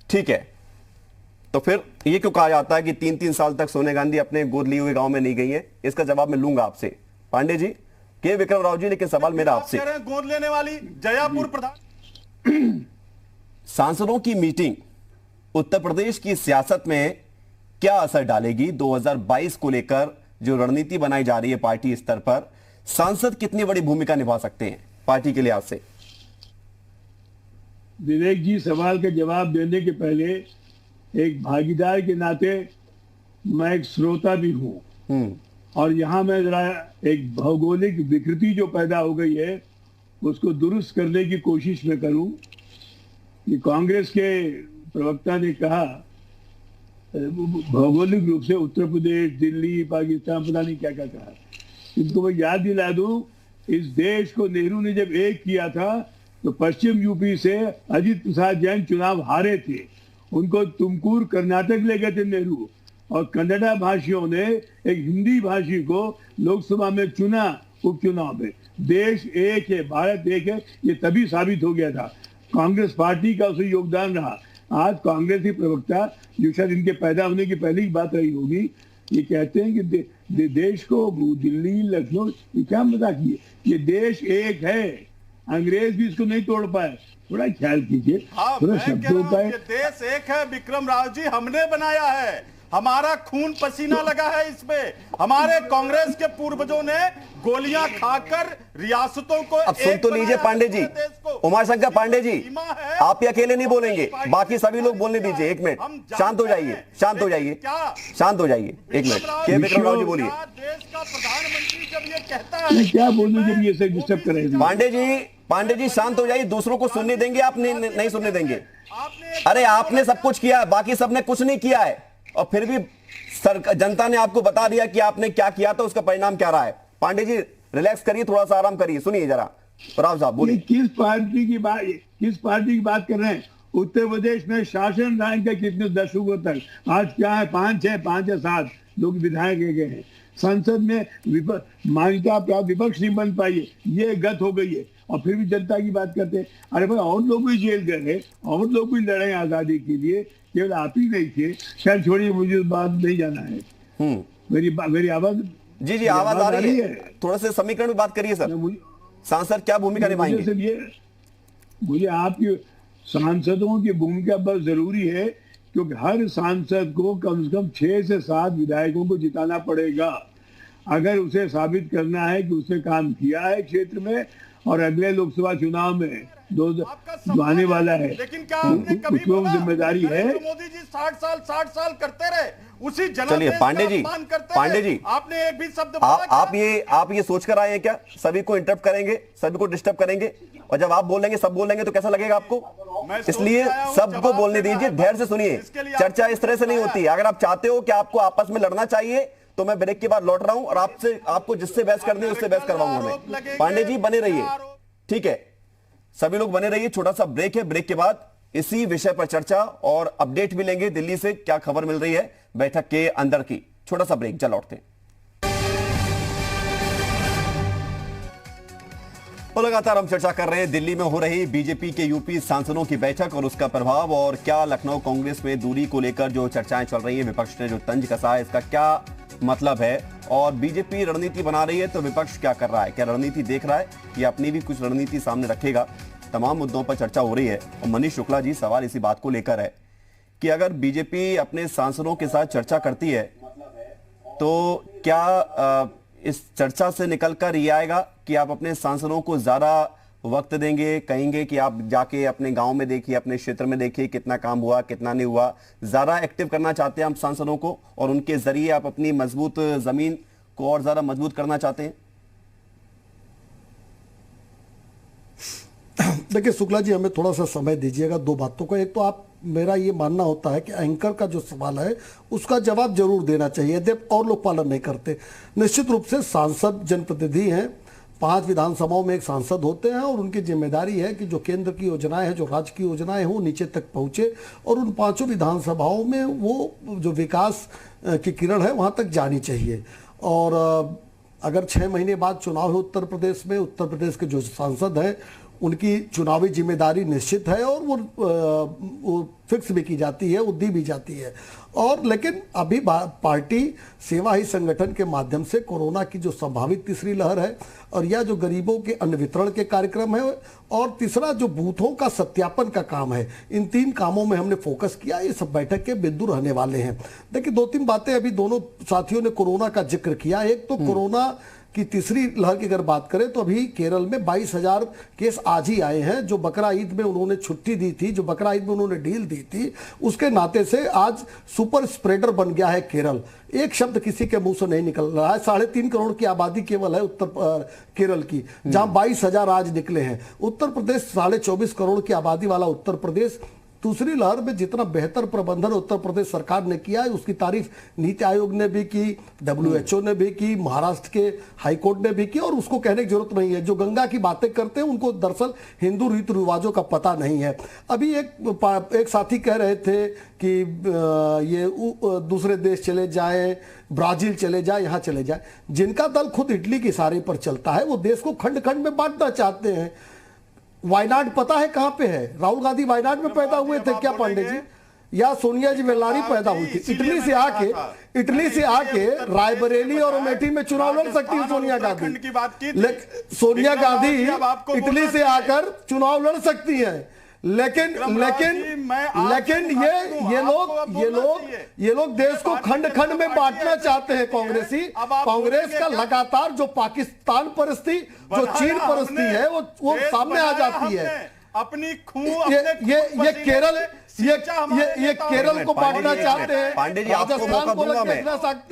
ठीक है, तो फिर ये क्यों कहा जाता है कि 3-3 साल तक सोनिया गांधी अपने गोद लिए हुए गांव में नहीं गई है? इसका जवाब मैं लूंगा आपसे पांडे जी, के विक्रम राव जी। लेकिन सवाल मेरा आपसे, गोद लेने वाली जयापुर प्रधान सांसदों की मीटिंग उत्तर प्रदेश की सियासत में क्या असर डालेगी? 2022 को लेकर जो रणनीति बनाई जा रही है पार्टी स्तर पर, सांसद कितनी बड़ी भूमिका निभा सकते हैं पार्टी के लिहाज से? विवेक जी, सवाल का जवाब देने के पहले एक भागीदार के नाते मैं एक श्रोता भी हूं, और यहां मैं जरा एक भौगोलिक विकृति जो पैदा हो गई है उसको दुरुस्त करने की कोशिश में करूं। कि कांग्रेस के प्रवक्ता ने कहा भौगोलिक रूप से उत्तर प्रदेश, दिल्ली, पाकिस्तान, पता नहीं क्या क्या कहा। इनको मैं याद दिला दूं, इस देश को नेहरू ने जब एक किया था तो पश्चिम यूपी से अजित प्रसाद जैन चुनाव हारे थे। उनको तुमकुर कर्नाटक ले गए थे नेहरू, और कन्नड़ा भाषियों ने एक हिंदी भाषी को लोकसभा में चुना उपचुनाव में। देश एक है, भारत एक है, ये तभी साबित हो गया था। कांग्रेस पार्टी का उसमें योगदान रहा। आज कांग्रेसी प्रवक्ता, जो शायद इनके पैदा होने की पहले की बात रही होगी, ये कहते हैं कि देश को दिल्ली, लखनऊ, ये क्या मजाक किए? ये देश एक है, अंग्रेज भी इसको नहीं तोड़ पाए। थोड़ा ख्याल कीजिए, थोड़ा शब्दों का। देश एक है विक्रम राव जी, हमने बनाया है, हमारा खून पसीना लगा है इसमें। हमारे कांग्रेस के पूर्वजों ने गोलियां खाकर रियासतों को अब सुन तो लीजिए पांडे जी, उमाशंकर पांडे जी, आप ही अकेले नहीं बोलेंगे, बाकी सभी लोग बोलने दीजिए। एक मिनट, शांत हो जाइए, शांत हो जाइए, शांत हो जाइए, एक मिनट। के विक्रम राव जी बोलिए। देश का प्रधानमंत्री जब ये कहता है, मैं क्या बोलूं जब ये सब डिस्टर्ब कर रहे हैं? पांडे जी शांत हो जाइए। दूसरों को सुनने देंगे आप? नहीं सुनने देंगे। अरे आपने सब कुछ किया, बाकी सबने कुछ नहीं किया है, और फिर भी जनता ने आपको बता दिया कि आपने क्या किया था, उसका परिणाम क्या रहा है। पांडे जी रिलैक्स करिए, थोड़ा सा आराम करिए, सुनिए जरा। राव साहब बोलिए। किस पार्टी की बात कर रहे हैं? उत्तर प्रदेश में शासन रहा इनका कितने दशकों तक? आज क्या है? 5 है 7 लोग विधायक गए हैं। संसद में मान्यता प्राप्त विपक्ष नहीं बन पाई है, ये गत हो गई है, और फिर भी जनता की बात करते हैं। अरे भाई, और लोग भी जेल गए, और लोग भी लड़े आजादी के लिए, केवल आप ही नहीं थे। खैर छोड़िए, मुझे बात नहीं जाना है। मेरी आवाज जी आवाज आ रही है। थोड़ा से समीकरण में बात करिए सर। सांसद क्या भूमिका निभाएंगे? मुझे आपकी सांसदों की भूमिका बहुत जरूरी है क्योंकि हर सांसद को कम से कम 6 से 7 विधायकों को जिताना पड़ेगा अगर उसे साबित करना है कि उसने काम किया है क्षेत्र में और अगले लोकसभा चुनाव में जो आने वाला है लेकिन क्या आपने कभी उसको जिम्मेदारी है। मोदी जी 60 साल करते रहे उसी चलिए पांडे जी आपने एक भी शब्द आप ये सोचकर आए हैं क्या सभी को इंटरप्ट करेंगे, सभी को डिस्टर्ब करेंगे, और जब आप बोलेंगे सब बोलेंगे तो कैसा लगेगा आपको? इसलिए सबको बोलने दीजिए, धैर्य से सुनिए। चर्चा इस तरह से नहीं होती। अगर आप चाहते हो कि आपको आपस में लड़ना चाहिए तो मैं ब्रेक के बाद लौट रहा हूं और आपको जिससे बहस करनी है उससे बहस करवाऊंगा मैं। पांडे जी बने रहिए, ठीक है, सभी लोग बने रहिए। छोटा सा ब्रेक है, ब्रेक के बाद इसी विषय पर चर्चा और अपडेट भी लेंगे दिल्ली से क्या खबर मिल रही है बैठक के अंदर की। छोटा सा ब्रेक, चल लौटते हैं। और लगातार हम चर्चा कर रहे हैं दिल्ली में हो रही बीजेपी के यूपी सांसदों की बैठक और उसका प्रभाव, और क्या लखनऊ कांग्रेस में दूरी को लेकर जो चर्चाएं चल रही हैं, विपक्ष ने जो तंज कसा है, इसका क्या मतलब है, और बीजेपी रणनीति बना रही है तो विपक्ष क्या कर रहा है, क्या रणनीति देख रहा है या अपनी भी कुछ रणनीति सामने रखेगा, तमाम मुद्दों पर चर्चा हो रही है। और मनीष शुक्ला जी, सवाल इसी बात को लेकर है कि अगर बीजेपी अपने सांसदों के साथ चर्चा करती है तो क्या इस चर्चा से निकलकर ये आएगा कि आप अपने सांसदों को ज्यादा वक्त देंगे, कहेंगे कि आप जाके अपने गांव में देखिए, अपने क्षेत्र में देखिए कितना काम हुआ कितना नहीं हुआ, ज्यादा एक्टिव करना चाहते हैं आप सांसदों को और उनके जरिए आप अपनी मजबूत जमीन को और ज्यादा मजबूत करना चाहते हैं? देखिए शुक्ला जी, हमें थोड़ा सा समय दीजिएगा दो बातों को। एक तो आप, मेरा ये मानना होता है कि एंकर का जो सवाल है उसका जवाब जरूर देना चाहिए, यदि और लोग पालन नहीं करते। निश्चित रूप से सांसद जनप्रतिनिधि हैं, 5 विधानसभाओं में एक सांसद होते हैं और उनकी जिम्मेदारी है कि जो केंद्र की योजनाएं हैं, जो राज्य की योजनाएं हैं, वो नीचे तक पहुंचे और उन 5 विधानसभाओं में वो जो विकास की किरण है वहां तक जानी चाहिए। और अगर 6 महीने बाद चुनाव है उत्तर प्रदेश में, उत्तर प्रदेश के जो सांसद हैं उनकी चुनावी जिम्मेदारी निश्चित है और वो फिक्स भी की जाती है, वो दी भी जाती है। और लेकिन अभी पार्टी सेवा ही संगठन के माध्यम से कोरोना की जो संभावित तीसरी लहर है और या जो गरीबों के अन्न वितरण के कार्यक्रम है और तीसरा जो बूथों का सत्यापन का काम है, इन 3 कामों में हमने फोकस किया। ये सब बैठक के बिंदु रहने वाले हैं। देखिए 2-3 बातें अभी दोनों साथियों ने कोरोना का जिक्र किया। एक तो कोरोना की तीसरी लहर की अगर बात करें तो अभी केरल में 22,000 केस आज ही आए हैं। जो बकरा ईद में उन्होंने छुट्टी दी थी, जो बकरा ईद में उन्होंने डील दी थी, उसके नाते से आज सुपर स्प्रेडर बन गया है केरल। एक शब्द किसी के मुंह से नहीं निकल रहा है। 3.5 करोड़ की आबादी केवल है उत्तर केरल की, जहां 22,000 आज निकले हैं। उत्तर प्रदेश 24.5 करोड़ की आबादी वाला उत्तर प्रदेश, दूसरी लहर में जितना बेहतर प्रबंधन उत्तर प्रदेश सरकार ने किया है उसकी तारीफ नीति आयोग ने भी की, WHO ने भी की, महाराष्ट्र के हाईकोर्ट ने भी की, और उसको कहने की जरूरत नहीं है। जो गंगा की बातें करते हैं उनको दरअसल हिंदू रीति रिवाजों का पता नहीं है। अभी एक साथी कह रहे थे कि ये दूसरे देश चले जाए, ब्राजील चले जाए, यहाँ चले जाए। जिनका दल खुद इटली के इशारे पर चलता है वो देश को खंड खंड में बांटना चाहते हैं। वायनाड पता है कहां पे है? राहुल गांधी वायनाड में पैदा हुए थे क्या पांडे जी? या सोनिया जी वेल्लारी पैदा हुई थी? इटली से आके रायबरेली और अमेठी में चुनाव लड़ सकती है सोनिया गांधी। सोनिया गांधी इटली से आकर चुनाव लड़ सकती है, लेकिन ये लोग देश को खंड खंड में बांटना चाहते हैं। कांग्रेस का लगातार जो पाकिस्तान परस्ती, जो चीन परस्ती है वो सामने आ जाती है। अपनी ये केरल को बांटना चाहते हैं। पांडे जी आपको मौका दूंगा मैं,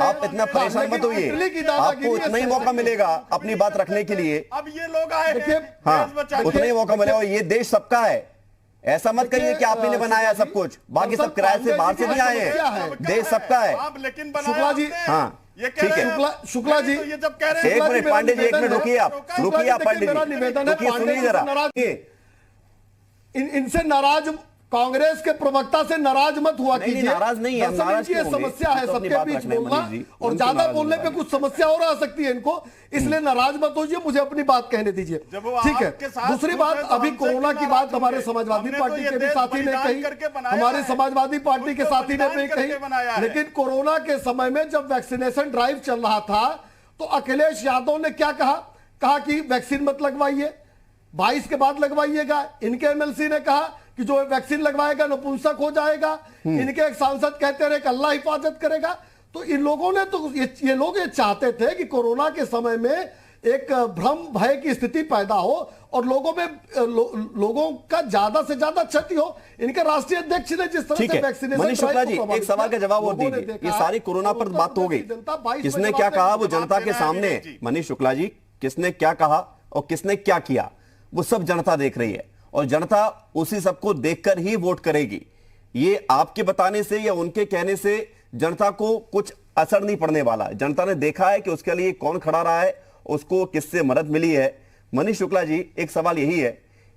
आप इतना परेशान मत होइए, आपको उतना ही मौका मिलेगा अपनी बात रखने के लिए। अब ये लोग आए, हाँ उतना ही मौका मिलेगा। ये देश सबका है, ऐसा मत कहिए कि आप ही ने बनाया सब कुछ, बाकी सब किराए से बाहर से नहीं आए हैं, देश सबका है। लेकिन शुक्ला जी, हाँ ठीक है शुक्ला जी, ये जब कह रहे हैं, एक मिनट पांडे जी, एक मिनट रुकिए आप पांडे जी, सुनिए जरा। इनसे नाराज, कांग्रेस के प्रवक्ता से नाराज मत हुआ कीजिए। नाराज नहीं है, नाराज ये समस्या है सबके बीच बोलना, और ज्यादा बोलने पे कुछ समस्या और आ सकती है इनको, इसलिए नाराज मत होइए, मुझे अपनी बात कहने दीजिए, ठीक है। दूसरी बात, अभी कोरोना की बात हमारे समाजवादी पार्टी के भी साथी ने कही, हमारे समाजवादी पार्टी के साथी ने भी कही। लेकिन कोरोना के समय में जब वैक्सीनेशन ड्राइव चल रहा था तो अखिलेश यादव ने क्या कहा कि वैक्सीन मत लगवाइए, 22 के बाद लगवाइएगा। इनके MLC ने कहा कि कि जो वैक्सीन लगवाएगा नपुंसक हो जाएगा। इनके एक सांसद कहते रहे कि अल्लाह हिफाजत करेगा। तो इन लोगों ने तो ये लोग ये चाहते थे कि कोरोना के समय में एक भ्रम भय की स्थिति पैदा हो और लोगों में लोगों का ज्यादा से ज्यादा क्षति हो। इनके राष्ट्रीय अध्यक्ष ने जिस तरह से वैक्सीनेशन, मनीष शुक्ला जी एक सवाल का जवाब और दीजिए। ये सारी कोरोना पर बात हो गई, किसने क्या कहा वो जनता के सामने, मनीष शुक्ला जी किसने क्या कहा और किसने क्या किया वो सब जनता देख रही है और जनता उसी सबको देखकर ही वोट करेगी। ये आपके बताने से या उनके कहने से जनता को कुछ असर नहीं पड़ने वाला। जनता ने देखा है कि उसके लिए कौन खड़ा रहा है, उसको किससे मदद मिली है। मनीष शुक्ला जी एक सवाल यही है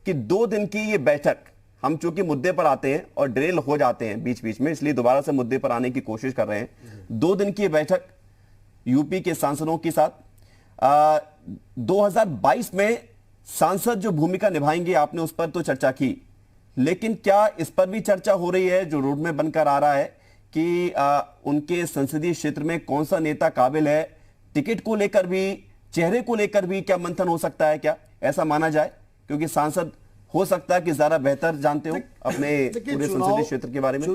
कि 2 दिन की ये बैठक, हम चूंकि मुद्दे पर आते हैं और ड्रेल हो जाते हैं बीच बीच में, इसलिए दोबारा से मुद्दे पर आने की कोशिश कर रहे हैं। 2 दिन की बैठक यूपी के सांसदों के साथ 2022 में सांसद जो भूमिका निभाएंगे आपने उस पर तो चर्चा की, लेकिन क्या इस पर भी चर्चा हो रही है जो रोड में बनकर आ रहा है कि उनके संसदीय क्षेत्र में कौन सा नेता काबिल है, टिकट को लेकर भी, चेहरे को लेकर भी क्या मंथन हो सकता है, क्या ऐसा माना जाए? क्योंकि सांसद हो सकता है कि ज्यादा बेहतर जानते हो अपने पूरे संसदीय क्षेत्र के बारे में।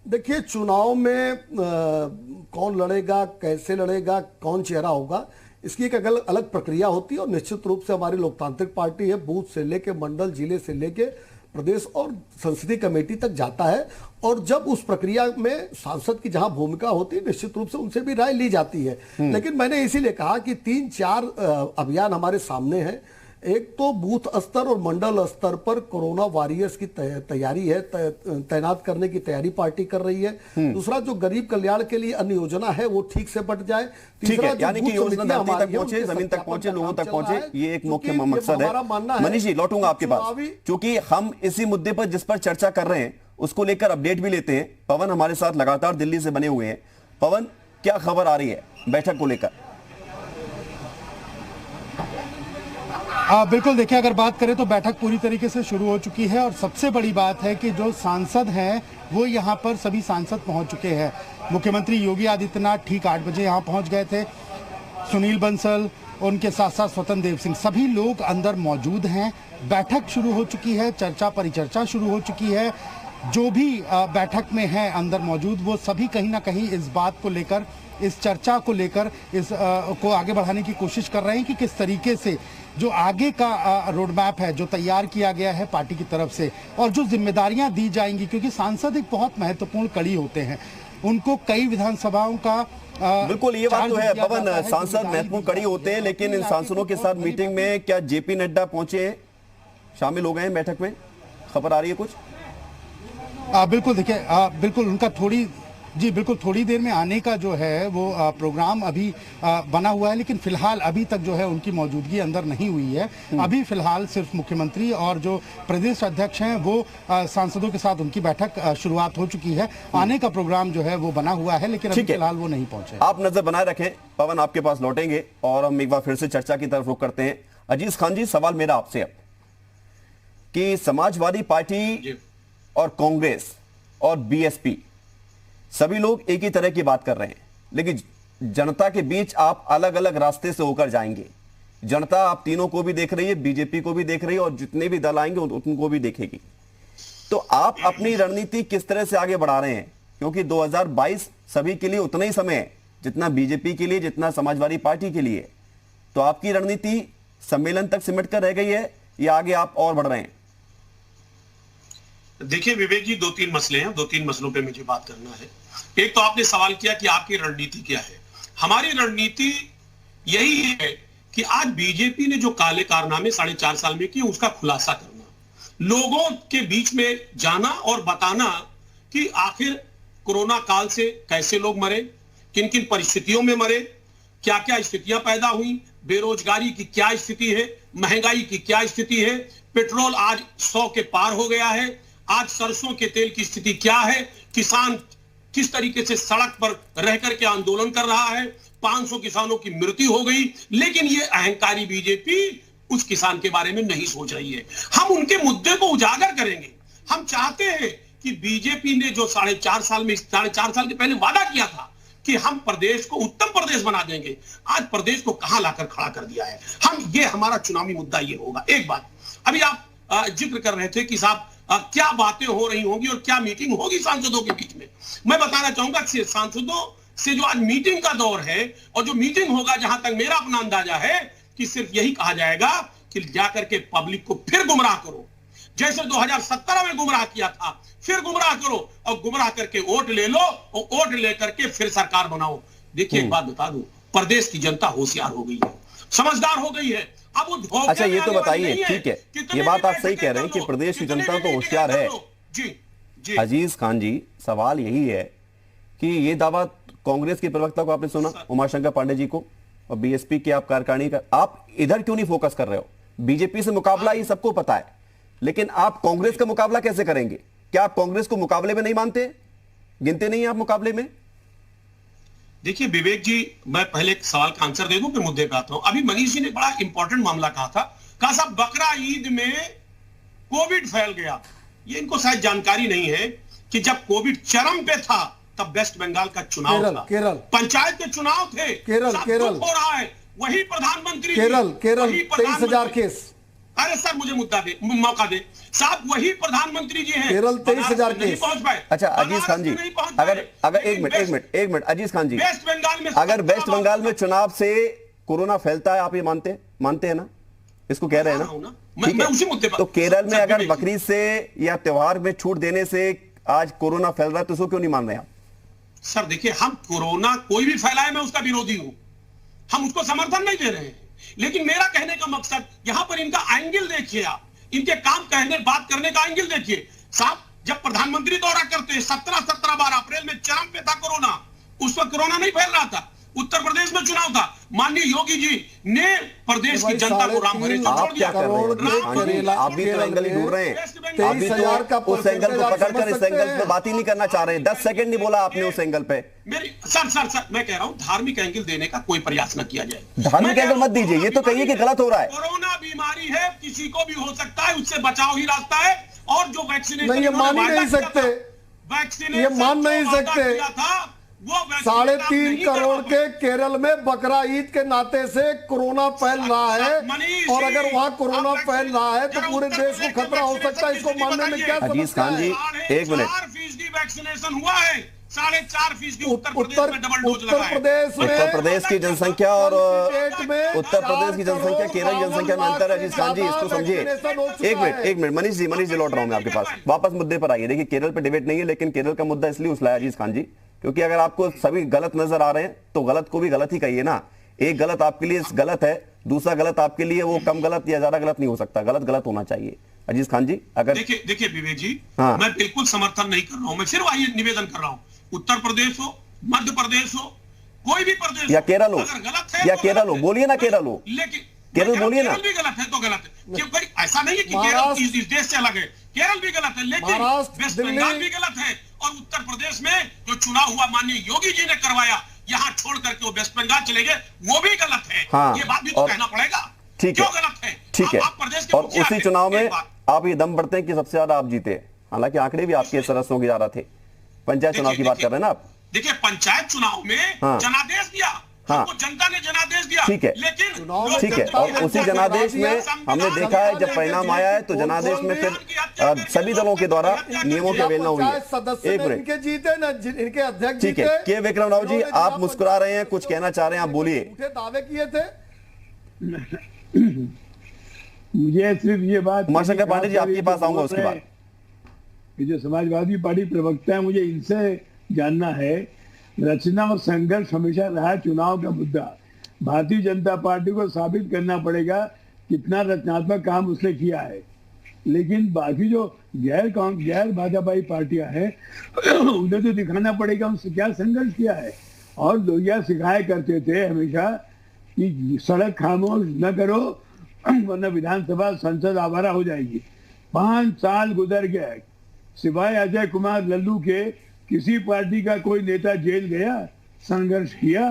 देखिए चुनाव में कौन लड़ेगा, कैसे लड़ेगा, कौन चेहरा होगा, इसकी एक अलग प्रक्रिया होती है और निश्चित रूप से हमारी लोकतांत्रिक पार्टी है, बूथ से लेके मंडल, जिले से लेके प्रदेश और संसदीय कमेटी तक जाता है और जब उस प्रक्रिया में सांसद की जहां भूमिका होती है निश्चित रूप से उनसे भी राय ली जाती है। लेकिन मैंने इसीलिए कहा कि 3-4 अभियान हमारे सामने हैं। एक तो बूथ स्तर और मंडल स्तर पर कोरोना वॉरियर्स की तैयारी है, तैनात करने की तैयारी पार्टी कर रही है। दूसरा जो गरीब कल्याण के लिए अन्य योजना है वो ठीक से बट जाए। तीसरा यानी कि योजना धरती तक पहुंचे, जमीन तक पहुंचे, लोगों तक पहुंचे, ये एक मुख्य मकसद है। मनीष जी लौटूंगा आपके पास, क्योंकि हम इसी मुद्दे पर जिस पर चर्चा कर रहे हैं उसको लेकर अपडेट भी लेते हैं। पवन हमारे साथ लगातार दिल्ली से बने हुए हैं। पवन क्या खबर आ रही है बैठक को लेकर? बिल्कुल देखिए, अगर बात करें तो बैठक पूरी तरीके से शुरू हो चुकी है और सबसे बड़ी बात है कि जो सांसद हैं वो यहाँ पर सभी सांसद पहुँच चुके हैं। मुख्यमंत्री योगी आदित्यनाथ ठीक 8 बजे यहाँ पहुँच गए थे। सुनील बंसल, उनके साथ साथ स्वतंत्र देव सिंह, सभी लोग अंदर मौजूद हैं। बैठक शुरू हो चुकी है, चर्चा परिचर्चा शुरू हो चुकी है। जो भी बैठक में है अंदर मौजूद वो सभी कहीं ना कहीं इस बात को लेकर, इस चर्चा को लेकर इस को आगे बढ़ाने की कोशिश कर रहे हैं कि किस तरीके से जो आगे का रोड मैप है जो तैयार किया गया है पार्टी की तरफ से और जो जिम्मेदारियां दी जाएंगी, क्योंकि सांसद एक बहुत महत्वपूर्ण कड़ी होते हैं, उनको कई विधानसभाओं का बिल्कुल ये बात तो है पवन, सांसद महत्वपूर्ण कड़ी होते हैं, लेकिन इन सांसदों के साथ मीटिंग में क्या जेपी नड्डा पहुंचे हैं, शामिल हो गए हैं बैठक में? खबर आ रही है कुछ? बिल्कुल देखिए, बिल्कुल उनका थोड़ी देर में आने का जो है वो प्रोग्राम अभी बना हुआ है, लेकिन फिलहाल अभी तक जो है उनकी मौजूदगी अंदर नहीं हुई है। अभी फिलहाल सिर्फ मुख्यमंत्री और जो प्रदेश अध्यक्ष हैं वो सांसदों के साथ उनकी बैठक शुरुआत हो चुकी है। आने का प्रोग्राम जो है वो बना हुआ है, लेकिन अभी फिलहाल वो नहीं पहुंचे। आप नजर बनाए रखें। पवन आपके पास लौटेंगे और हम एक बार फिर से चर्चा की तरफ रुख करते हैं। अजीज खान जी, सवाल मेरा आपसे अब कि समाजवादी पार्टी और कांग्रेस और बीएसपी सभी लोग एक ही तरह की बात कर रहे हैं, लेकिन जनता के बीच आप अलग अलग रास्ते से होकर जाएंगे। जनता आप तीनों को भी देख रही है, बीजेपी को भी देख रही है और जितने भी दल आएंगे उनको भी देखेगी। तो आप अपनी रणनीति किस तरह से आगे बढ़ा रहे हैं? क्योंकि 2022 सभी के लिए उतना ही समय है जितना बीजेपी के लिए, जितना समाजवादी पार्टी के लिए। तो आपकी रणनीति सम्मेलन तक सिमट कर रह गई है या आगे आप और बढ़ रहे हैं? देखिए विवेक जी, 2-3 मसले हैं, 2-3 मसलों पे मुझे बात करना है। एक तो आपने सवाल किया कि आपकी रणनीति क्या है। हमारी रणनीति यही है कि आज बीजेपी ने जो काले कारनामे 4.5 साल में किए उसका खुलासा करना, लोगों के बीच में जाना और बताना कि आखिर कोरोना काल से कैसे लोग मरे, किन किन परिस्थितियों में मरे, क्या क्या स्थितियां पैदा हुई, बेरोजगारी की क्या स्थिति है, महंगाई की क्या स्थिति है, पेट्रोल आज 100 के पार हो गया है, आज सरसों के तेल की स्थिति क्या है, किसान किस तरीके से सड़क पर रह करके आंदोलन कर रहा है, 500 किसानों की मृत्यु हो गई। लेकिन ये अहंकारी बीजेपी उस किसान के बारे में नहीं सोच रही है। हम उनके मुद्दे को उजागर करेंगे। हम चाहते हैं कि बीजेपी ने जो 4.5 साल में, 4.5 साल के पहले वादा किया था कि हम प्रदेश को उत्तम प्रदेश बना देंगे। आज प्रदेश को कहां लाकर खड़ा कर दिया है। ये हमारा चुनावी मुद्दा ये होगा। एक बात अभी आप जिक्र कर रहे थे कि साहब क्या बातें हो रही होंगी और क्या मीटिंग होगी सांसदों के बीच में। मैं बताना चाहूंगा कि सांसदों से जो आज मीटिंग का दौर है और जो मीटिंग होगा, जहां तक मेरा अपना अंदाजा है कि सिर्फ यही कहा जाएगा कि जाकर के पब्लिक को फिर गुमराह करो, जैसे 2017 में गुमराह किया था, फिर गुमराह करो और गुमराह करके वोट ले लो और वोट लेकर के फिर सरकार बनाओ। देखिए एक बात बता दूं, प्रदेश की जनता होशियार हो गई है, समझदार हो गई है। अब वो अच्छा ये तो बताइए, ठीक है, ये बात आप सही कह रहे हैं कि प्रदेश की जनता तो होशियार है। जी अजीज खान जी, सवाल यही है कि ये दावा कांग्रेस के प्रवक्ता को आपने सुना, उमाशंकर पांडे जी को, और बीएसपी के आप कार्यकारिणी का, आप इधर क्यों नहीं फोकस कर रहे हो? बीजेपी से मुकाबला ये सबको पता है, लेकिन आप कांग्रेस का मुकाबला कैसे करेंगे? क्या आप कांग्रेस को मुकाबले में नहीं मानते, गिनते नहीं आप मुकाबले में? देखिए विवेक जी, मैं पहले एक सवाल का आंसर दे दूं फिर मुद्दे पे आता हूं। अभी मनीष जी ने बड़ा इंपॉर्टेंट मामला कहा था, कहा साहब बकरा ईद में कोविड फैल गया। ये इनको शायद जानकारी नहीं है कि जब कोविड चरम पे था तब वेस्ट बंगाल का चुनाव था, केरल पंचायत के चुनाव थे, केरल हो रहा है, वही प्रधानमंत्री केरल 23,000 केस। अरे सर मुझे मुद्दा दे, मौका दे साहब, वही प्रधानमंत्री जी हैं, केरल 23,000 केस पहुंच पाए। अच्छा अजीज खान जी, अगर एक मिनट अजीज खान जी, वेस्ट बंगाल में अगर वेस्ट बंगाल में चुनाव से कोरोना फैलता है, आप ये मानते हैं ना? इसको कह रहे हैं ना? ठीक है, तो केरल में अगर बकरीद से या त्योहार में छूट देने से आज कोरोना फैल रहा है तो उसको क्यों नहीं मान रहे आप? सर देखिए, हम कोरोना कोई भी फैलाए मैं उसका विरोधी हूं, हम उसको समर्थन नहीं दे रहे हैं, लेकिन मेरा कहने का मकसद यहां पर इनका एंगल देखिए, आप इनके काम कहने बात करने का एंगल देखिए। साहब जब प्रधानमंत्री दौरा करते हैं 17 बार, अप्रैल में चरम पे था कोरोना, उस वक्त कोरोना नहीं फैल रहा था, उत्तर प्रदेश में चुनाव था, माननीय योगी जी ने प्रदेश की जनता को राम भरे आप क्या कर रहे हैं? आप भी तो एंगल ही ढूंढ रहे हैं, अभी तो उस एंगल को पकड़कर इस एंगल पे बात ही नहीं करना चाह रहे। 10 सेकंड नहीं बोला आपने उस एंगल पे। मेरी सर मैं कह रहा हूं धार्मिक एंगल देने का कोई प्रयास न किया जाए। धार्मिक एंगल मत दीजिए, ये तो कहिए कि गलत हो रहा है। कोरोना बीमारी है, किसी को भी हो सकता है, उससे बचाव ही रास्ता है। और जो वैक्सीनेशन नहीं, ये मान ही नहीं सकते, ये मान नहीं सकते। 3.5 करोड़ के केरल में बकरा ईद के नाते से कोरोना फैल रहा है, और अगर वहां कोरोना फैल रहा है तो पूरे देश को खतरा हो सकता है। इसको मानने में क्या अजीज खान जी, एक मिनट, 4% वैक्सीनेशन हुआ है, 4.5% उत्तर प्रदेश में डबल डोज लगा है। उत्तर प्रदेश की जनसंख्या और उत्तर प्रदेश की जनसंख्या केरल की जनसंख्या में अंतर है। अजीज खान जी इसको समझिए। एक मिनट मनीष जी लौट रहा हूं मैं आपके पास, वापस मुद्दे पर आइए। देखिए केरल पे डिबेट नहीं है, लेकिन केरल का मुद्दा इसलिए उछला है अजीज खान जी क्योंकि अगर आपको सभी गलत नजर आ रहे हैं तो गलत को भी गलत ही कहिए ना। एक गलत आपके लिए गलत है, दूसरा गलत आपके लिए वो कम गलत या ज्यादा गलत नहीं हो सकता, गलत होना चाहिए। अजीज खान जी अगर देखिए विवेक जी, मैं बिल्कुल समर्थन नहीं कर रहा हूं, मैं सिर्फ वही निवेदन कर रहा हूं, उत्तर प्रदेश हो, मध्य प्रदेश हो, कोई भी प्रदेश या केरल हो, अगर गलत है या केरल हो, बोलिए ना केरल हो, लेकिन केरल बोलिए ना। केरल भी गलत है तो गलत है, क्योंकि ऐसा नहीं है कि केरल इस देश से अलग है, केरल भी गलत है, लेकिन वेस्ट बंगाल भी गलत है। और उत्तर प्रदेश में जो चुनाव हुआ माननीय योगी जी ने करवाया, यहाँ छोड़ करके वो वेस्ट बंगाल चले गए, वो भी गलत है। ये बात भी तो कहना पड़ेगा, क्यों गलत है? ठीक है, और उसी चुनाव में आप ये दम बढ़ते हैं कि सबसे ज्यादा आप जीते, हालांकि आंकड़े भी आपके सदस्यों की जा रहे थे। पंचायत चुनाव की बात कर रहे हैं ना आप? देखिए पंचायत चुनाव में जनादेश दिया, हमको जनता ने जनादेश दिया, ठीक है, लेकिन ठीक है, और उसी जनादेश में हमने देखा है जब परिणाम आया है तो जनादेश में फिर सभी दलों के द्वारा नियमों की अवहेलना हुई है। एक मिनट, जीते ना इनके अध्यक्ष, ठीक है, के विक्रम राव जी आप मुस्कुरा रहे हैं, कुछ कहना चाह रहे हैं, आप बोलिए। दावे किए थे मुझे सिर्फ ये बात, उमाशंकर पांडे जी आपके पास आऊंगा उसके बाद। ये जो समाजवादी पार्टी प्रवक्ता है, मुझे इनसे जानना है, रचना और संघर्ष हमेशा रहा चुनाव का मुद्दा। भारतीय जनता पार्टी को साबित करना पड़ेगा कितना रचनात्मक काम उसने किया है, लेकिन बाकी जो गैर भाजपाई पार्टियां हैं उन्हें तो दिखाना पड़ेगा उनसे क्या संघर्ष किया है। और लोहिया सिखाया करते थे हमेशा कि सड़क खामोश न करो वरना विधानसभा संसद आवारा हो जाएगी। 5 साल गुजर गए, सिवाय अजय कुमार लल्लू के किसी पार्टी का कोई नेता जेल गया, संघर्ष किया?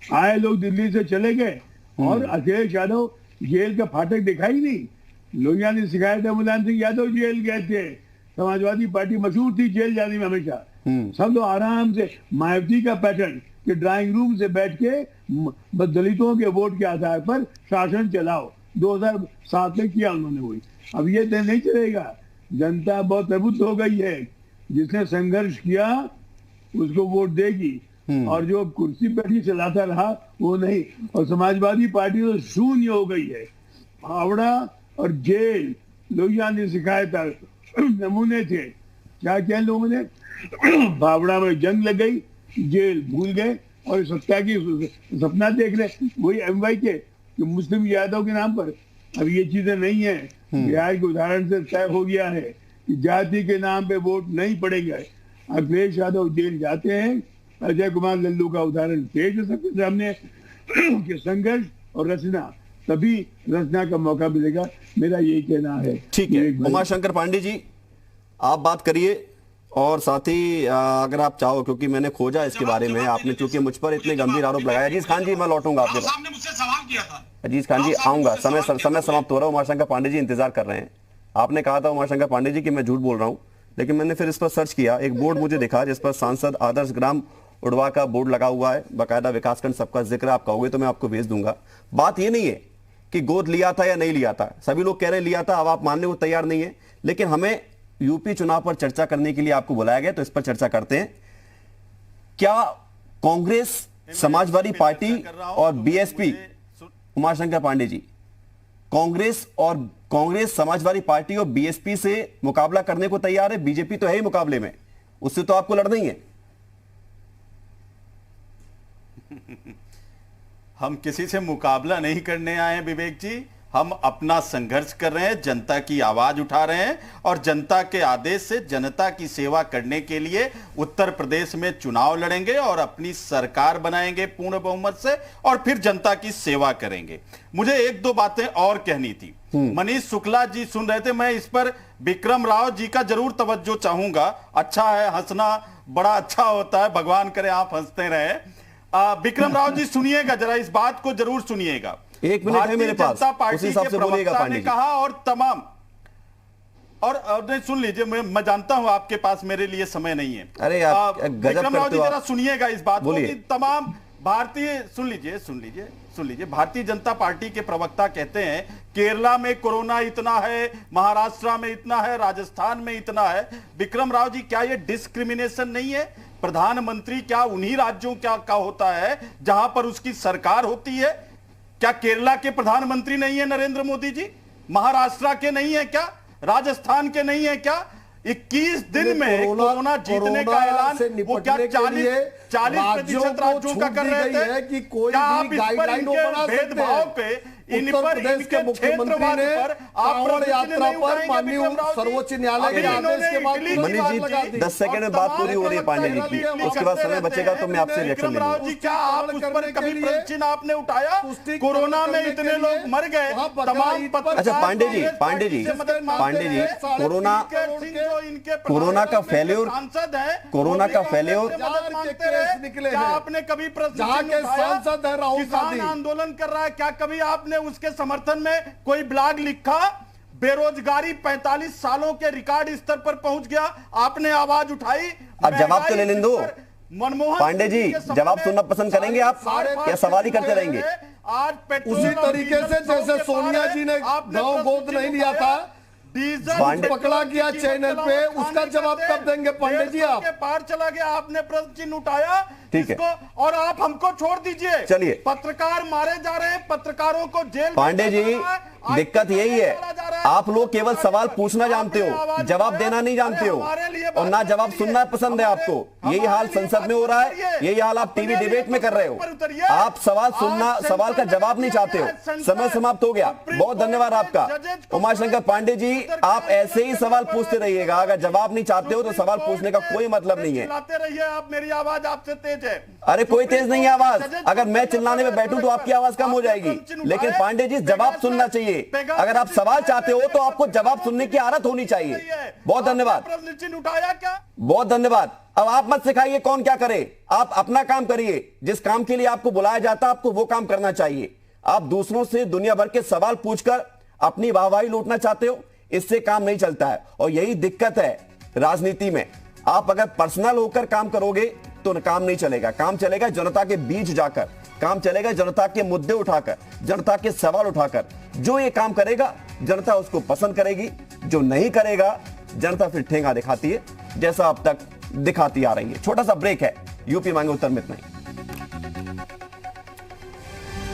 आए लोग दिल्ली से चले गए और अखिलेश यादव जेल का फाटक दिखाई नहीं। लोहिया ने सिखाया था, मुलायम सिंह यादव जेल गए थे, समाजवादी पार्टी मशहूर थी जेल जाने में हमेशा। सब लोग आराम से, मायावती का पैटर्न कि ड्राइंग रूम से बैठ के दलितों के वोट के आधार पर शासन चलाओ। 2007 में किया उन्होंने वही। अब ये दिन नहीं चलेगा। जनता बहुत प्रबुद्ध हो गई है, जिसने संघर्ष किया उसको वोट देगी, और जो कुर्सी पर ही चलाता रहा वो नहीं। और समाजवादी पार्टी तो शून्य हो गई है। फावड़ा और जेल लोहिया ने सिखाया था, नमूने थे। क्या क्या लोगों ने फावड़ा में जंग लग गई, जेल भूल गए और सत्ता की सपना देख रहे। वही एमवाई के मुस्लिम यादव के नाम पर। अब ये चीजें नहीं है। बिहार के उदाहरण से तय हो गया है कि जाति के नाम पे वोट नहीं पड़ेंगे। अखिलेश यादव जेल जाते हैं, अजय कुमार लल्लू का उदाहरण पेश है सबके सामने कि संघर्ष और रचना, तभी रचना का मौका मिलेगा। मेरा यही कहना है। ठीक है, उमाशंकर पांडे जी आप बात करिए, और साथ ही अगर आप चाहो, क्योंकि मैंने खोजा इसके बारे में, आपने चूंकि मुझ पर इतने गंभीर आरोप लगाया। अजीज खान जी मैं लौटूंगा आपके पास। आपने मुझसे सवाल किया था। अजीज खान जी आऊंगा, समय समाप्त हो रहा है। उमाशंकर पांडे जी इंतजार कर रहे हैं। आपने कहा था उमाशंकर पांडे जी कि मैं झूठ बोल रहा हूं, लेकिन मैंने फिर इस पर सर्च किया। एक बोर्ड मुझे दिखा जिस पर सांसद आदर्श ग्राम उड़वा का बोर्ड लगा हुआ है, बाकायदा विकासखंड सबका जिक्र। आप कहोगे तो मैं आपको भेज दूंगा। बात ये नहीं है कि गोद लिया था या नहीं लिया था, सभी लोग कह रहे हैं लिया था। अब आप मानने को तैयार नहीं है, लेकिन हमें यूपी चुनाव पर चर्चा करने के लिए आपको बुलाया गया, तो इस पर चर्चा करते हैं। क्या कांग्रेस, समाजवादी पार्टी और बीएसपी, उमाशंकर पांडे जी, कांग्रेस समाजवादी पार्टी और बीएसपी से मुकाबला करने को तैयार है? बीजेपी तो है ही मुकाबले में, उससे तो आपको लड़ना ही है। हम किसी से मुकाबला नहीं करने आए हैं विवेक जी, हम अपना संघर्ष कर रहे हैं, जनता की आवाज उठा रहे हैं, और जनता के आदेश से जनता की सेवा करने के लिए उत्तर प्रदेश में चुनाव लड़ेंगे और अपनी सरकार बनाएंगे पूर्ण बहुमत से, और फिर जनता की सेवा करेंगे। मुझे एक दो बातें और कहनी थी। मनीष शुक्ला जी सुन रहे थे, मैं इस पर विक्रम राव जी का जरूर तवज्जो चाहूंगा। अच्छा है, हंसना बड़ा अच्छा होता है, भगवान करे आप हंसते रहे। विक्रम राव जी सुनिएगा जरा, इस बात को जरूर सुनिएगा। एक मिनट है मेरे पास, उसी हिसाब से बोलिएगा पांडे जी। कहा और तमाम और नहीं, सुन लीजिए, मैं जानता हूं आपके पास मेरे लिए समय नहीं है। अरे आप गजब विक्रम राव करते जी हो। जरा सुनिएगा इस बात को कि तमाम भारतीय, सुन लीजिए, भारतीय जनता पार्टी के प्रवक्ता कहते हैं केरला में कोरोना इतना है, महाराष्ट्र में इतना है, राजस्थान में इतना है। विक्रम राव जी, क्या ये डिस्क्रिमिनेशन नहीं है? प्रधानमंत्री क्या उन्हीं राज्यों का होता है जहां पर उसकी सरकार होती है? क्या केरला के प्रधानमंत्री नहीं है नरेंद्र मोदी जी? महाराष्ट्र के नहीं है क्या? राजस्थान के नहीं है क्या? 21 दिन में कोरोना जीतने का ऐलान वो क्या 40% राज्यों का कर रहे थे कि कोई भी गाइडलाइन बना भेदभाव पे इन पर इनके क्षेत्रवाद पर आप यात्रा पर माननीय सर्वोच्च न्यायालय के आदेश के बाद मनीष जी 10 सेकंड में बात पूरी हो रही है पांडे जी की, उसके बाद समय बचेगा तो मैं आपसे रिएक्शन लूंगा। क्या आप उस पर कभी प्रश्न आपने उठाया? कोरोना में इतने लोग मर गए, तमाम अच्छा पांडे जी कोरोना का फेल्योर निकले, आपने कभी प्रश्न सांसद है राहुल गांधी आंदोलन कर रहा है, क्या कभी आपने उसके समर्थन में कोई ब्लॉग लिखा? बेरोजगारी 45 सालों के रिकॉर्ड स्तर पर पहुंच गया, आपने आवाज उठाई। अब जवाब तो ले लें दो मनमोहन पांडे जी, जवाब सुनना पसंद करेंगे आप या सवाल ही करते रहेंगे? आज उसी तरीके से जैसे सोनिया जी ने गांव गोद नहीं लिया था, डीजल पकड़ा गया चैनल पे, उसका जवाब कब देंगे पांडे जी? आप पार चला गया, आपने प्रश्न चिन्ह उठाया, ठीक है, और आप हमको छोड़ दीजिए। चलिए, पत्रकार मारे जा रहे हैं, पत्रकारों को जेल। पांडे जी दिक्कत यही है, आप लोग केवल सवाल पूछना जानते हो, जवाब देना नहीं जानते हो, और ना जवाब सुनना पसंद है आपको। यही हाल संसद में हो रहा है, यही हाल आप टीवी डिबेट में कर रहे हो। आप सवाल सुनना, सवाल का जवाब नहीं चाहते हो। समय समाप्त हो गया, बहुत धन्यवाद आपका। उमाशंकर पांडे जी, आप ऐसे ही सवाल पूछते रहिएगा, अगर जवाब नहीं चाहते हो तो सवाल पूछने का कोई मतलब नहीं है। आप, मेरी आवाज आपसे तेज है। अरे कोई तेज नहीं है आवाज, अगर मैं चिल्लाने में बैठूं तो आपकी आवाज कम हो जाएगी, लेकिन पांडे जी जवाब सुनना चाहिए। अगर आप सवाल चाहते हो तो आपको जवाब सुनने की आदत होनी चाहिए। बहुत धन्यवाद, उठाया क्या? बहुत धन्यवाद। अब आप मत सिखाइए कौन क्या करे, आप अपना काम करिए। जिस काम के लिए आपको बुलाया जाता है आपको वो काम करना चाहिए। आप दूसरों से दुनिया भर के सवाल पूछकर अपनी वाहवाही लूटना चाहते हो, इससे काम नहीं चलता है। और यही दिक्कत है राजनीति में, आप अगर पर्सनल होकर काम करोगे तो काम नहीं चलेगा। काम चलेगा जनता के बीच जाकर, काम चलेगा जनता के मुद्दे उठाकर, जनता के सवाल उठाकर। जो ये काम करेगा जनता उसको पसंद करेगी, जो नहीं करेगा जनता फिर ठेंगा दिखाती है, जैसा अब तक दिखाती आ रही है। छोटा सा ब्रेक है, यूपी मांगे उत्तर में इतना ही।